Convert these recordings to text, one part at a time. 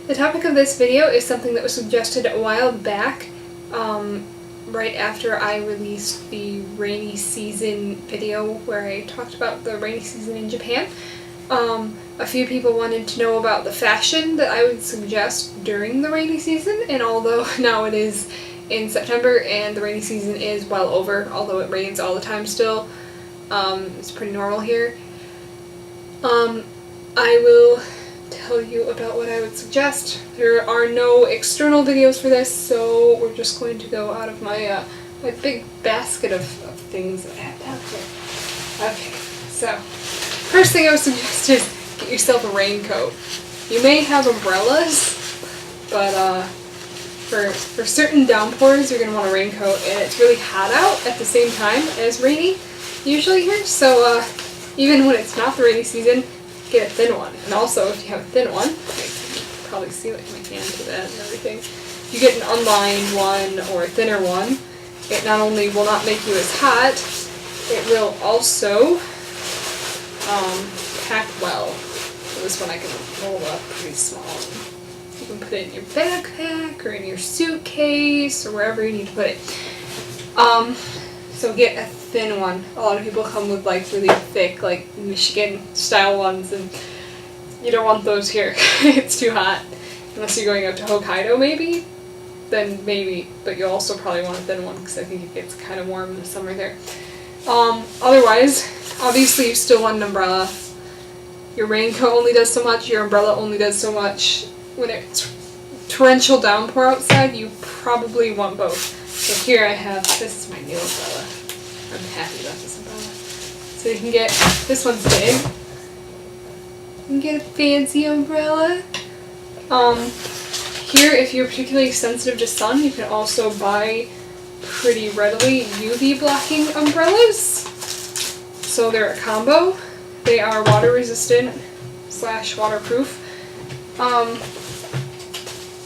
The topic of this video is something that was suggested a while back, right after I released the rainy season video where I talked about the rainy season in Japan. A few people wanted to know about the fashion that I would suggest during the rainy season, and although now it is in September and the rainy season is well over, although it rains all the time still, it's pretty normal here, I will tell you about what I would suggest. There are no external videos for this, so we're just going to go out of my my big basket of things that I have down here. Okay, so first thing I would suggest is get yourself a raincoat. You may have umbrellas, but for certain downpours you're going to want a raincoat, and it's really hot out at the same time as rainy usually here, so even when it's not the rainy season, get a thin one. And also, if you have a thin one, you can probably see like my hand to that and everything, you get an unlined one or a thinner one. It not only will not make you as hot, it will also pack well. So this one I can roll up pretty small. You can put it in your backpack or in your suitcase or wherever you need to put it. So get a thin one. A lot of people come with like really thick, like Michigan style ones, and you don't want those here. It's too hot. Unless you're going out to Hokkaido maybe, then maybe, but you'll also probably want a thin one because I think it gets kind of warm in the summer there. Otherwise, obviously you still want an umbrella. Your raincoat only does so much, your umbrella only does so much. When it's torrential downpour outside, you probably want both. So here I have, this is my new umbrella. I'm happy about this umbrella. So you can get, this one's big. You can get a fancy umbrella. Here, if you're particularly sensitive to sun, you can also buy pretty readily UV blocking umbrellas. So they're a combo. They are water resistant / waterproof.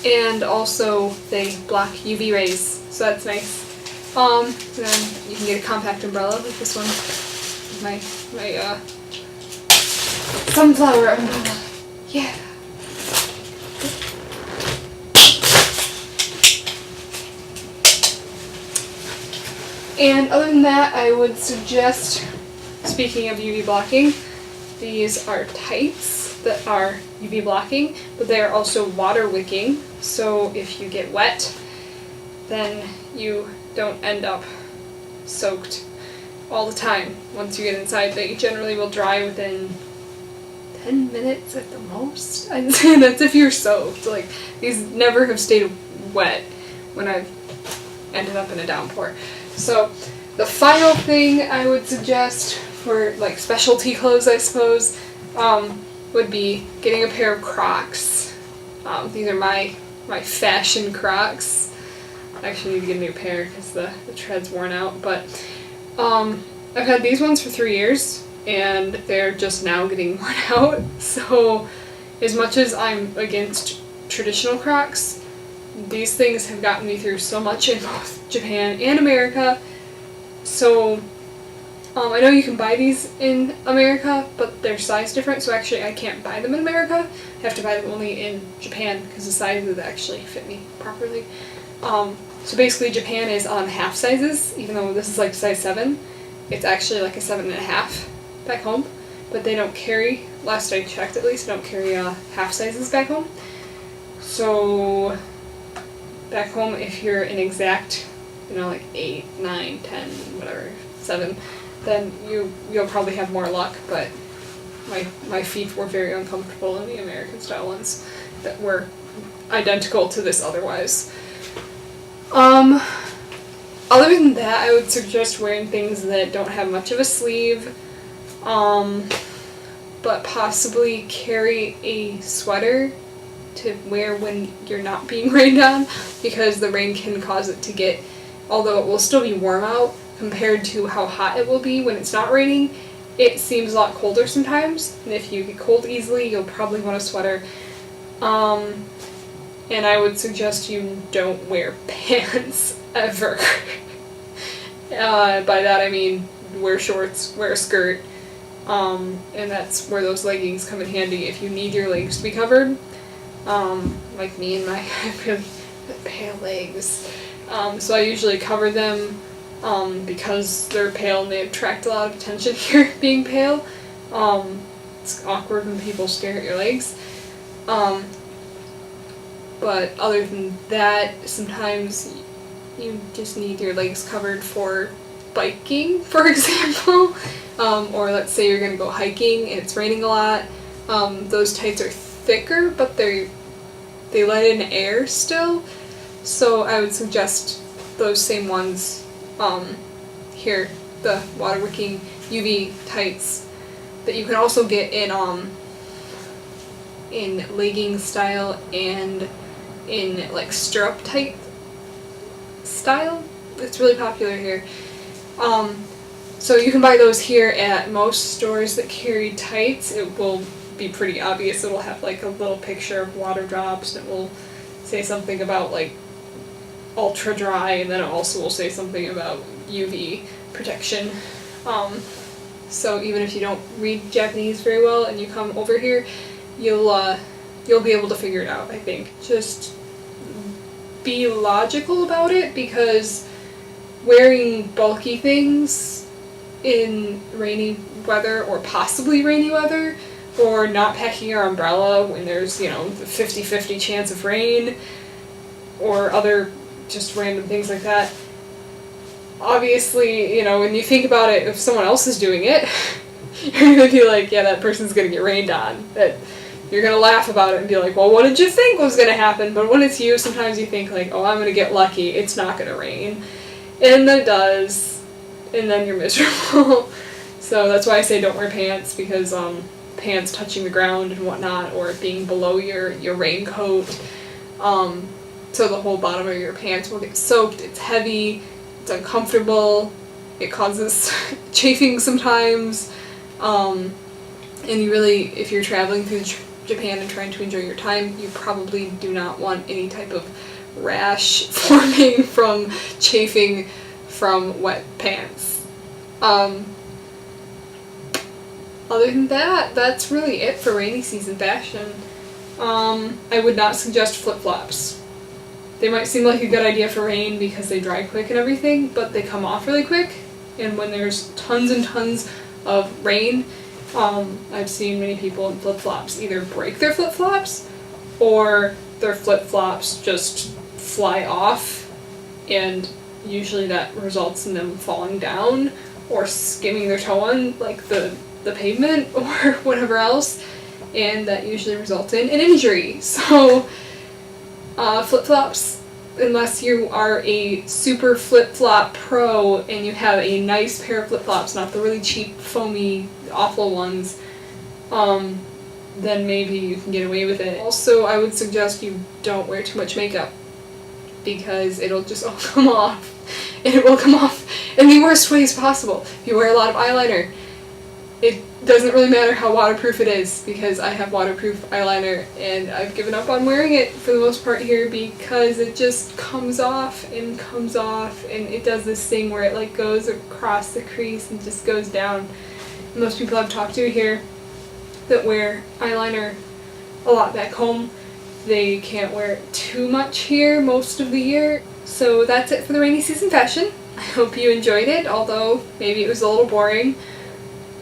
And also they block UV rays, so that's nice. Then you can get a compact umbrella like this one, my sunflower umbrella. Yeah. And other than that, I would suggest, speaking of UV blocking, these are tights that are UV blocking, but they are also water wicking, so if you get wet, then you don't end up soaked all the time. Once you get inside, they generally will dry within 10 minutes at the most. I'd say that's if you're soaked. Like, these never have stayed wet when I've ended up in a downpour. So the final thing I would suggest for like specialty clothes, I suppose, would be getting a pair of Crocs. These are my fashion Crocs. I actually need to get a new pair because the tread's worn out, but I've had these ones for 3 years and they're just now getting worn out. So as much as I'm against traditional Crocs, these things have gotten me through so much in both Japan and America. So I know you can buy these in America, but they're size different, so actually I can't buy them in America. I have to buy them only in Japan because the sizes actually fit me properly. So basically Japan is on half sizes, even though this is like size 7. It's actually like a 7.5 back home, but they don't carry, last I checked at least, don't carry half sizes back home. So back home, if you're an exact, like 8, 9, 10, whatever, 7, then you'll probably have more luck, but my feet were very uncomfortable in the American style ones that were identical to this otherwise. Other than that, I would suggest wearing things that don't have much of a sleeve, but possibly carry a sweater to wear when you're not being rained on, because the rain can cause it to get, although it will still be warm out compared to how hot it will be when it's not raining, it seems a lot colder sometimes, and if you get cold easily, you'll probably want a sweater. And I would suggest you don't wear pants ever. By that I mean wear shorts, wear a skirt, and that's where those leggings come in handy if you need your legs to be covered. Like me and my really pale legs. So I usually cover them because they're pale and they attract a lot of attention here, being pale. It's awkward when people stare at your legs. But other than that, sometimes you just need your legs covered for biking, for example. Or let's say you're going to go hiking and it's raining a lot. Those tights are thicker, but they let in air still. So I would suggest those same ones here, the water wicking UV tights that you can also get in legging style and in like stirrup tight style. It's really popular here. So you can buy those here at most stores that carry tights. It will be pretty obvious. It'll have like a little picture of water drops, and it will say something about like ultra dry, and then it also will say something about UV protection. So even if you don't read Japanese very well and you come over here, you'll be able to figure it out, I think. Just be logical about it, because wearing bulky things in rainy weather or possibly rainy weather, or not packing your umbrella when there's, the 50-50 chance of rain, or other just random things like that. Obviously, when you think about it, if someone else is doing it, you're going to be like, yeah, that person's going to get rained on. That you're going to laugh about it and be like, well, what did you think was going to happen? But when it's you, sometimes you think like, oh, I'm going to get lucky, it's not going to rain. And then it does, and then you're miserable. So that's why I say don't wear pants, because pants touching the ground and whatnot, or being below your raincoat, so the whole bottom of your pants will get soaked. It's heavy, it's uncomfortable, it causes chafing sometimes, and you really, if you're traveling through Japan and trying to enjoy your time, you probably do not want any type of rash forming from chafing from wet pants. Other than that, that's really it for rainy season fashion. I would not suggest flip-flops. They might seem like a good idea for rain because they dry quick and everything, but they come off really quick, and when there's tons and tons of rain, I've seen many people in flip-flops either break their flip-flops, or their flip-flops just fly off, and usually that results in them falling down or skimming their toe on like the pavement or whatever else, and that usually results in an injury. So flip-flops, unless you are a super flip-flop pro and you have a nice pair of flip-flops, not the really cheap, foamy, awful ones, then maybe you can get away with it. Also, I would suggest you don't wear too much makeup, because it'll just all come off, and it will come off in the worst ways possible. If you wear a lot of eyeliner, it doesn't really matter how waterproof it is, because I have waterproof eyeliner and I've given up on wearing it for the most part here, because it just comes off, and it does this thing where it like goes across the crease and just goes down. And most people I've talked to here that wear eyeliner a lot back home, they can't wear it too much here most of the year. So that's it for the rainy season fashion. I hope you enjoyed it, although maybe it was a little boring.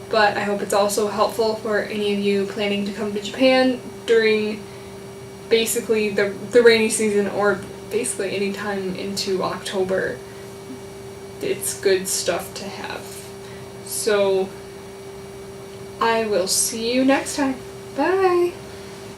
But I hope it's also helpful for any of you planning to come to Japan during basically the rainy season, or basically any time into October. It's good stuff to have. So I will see you next time. Bye!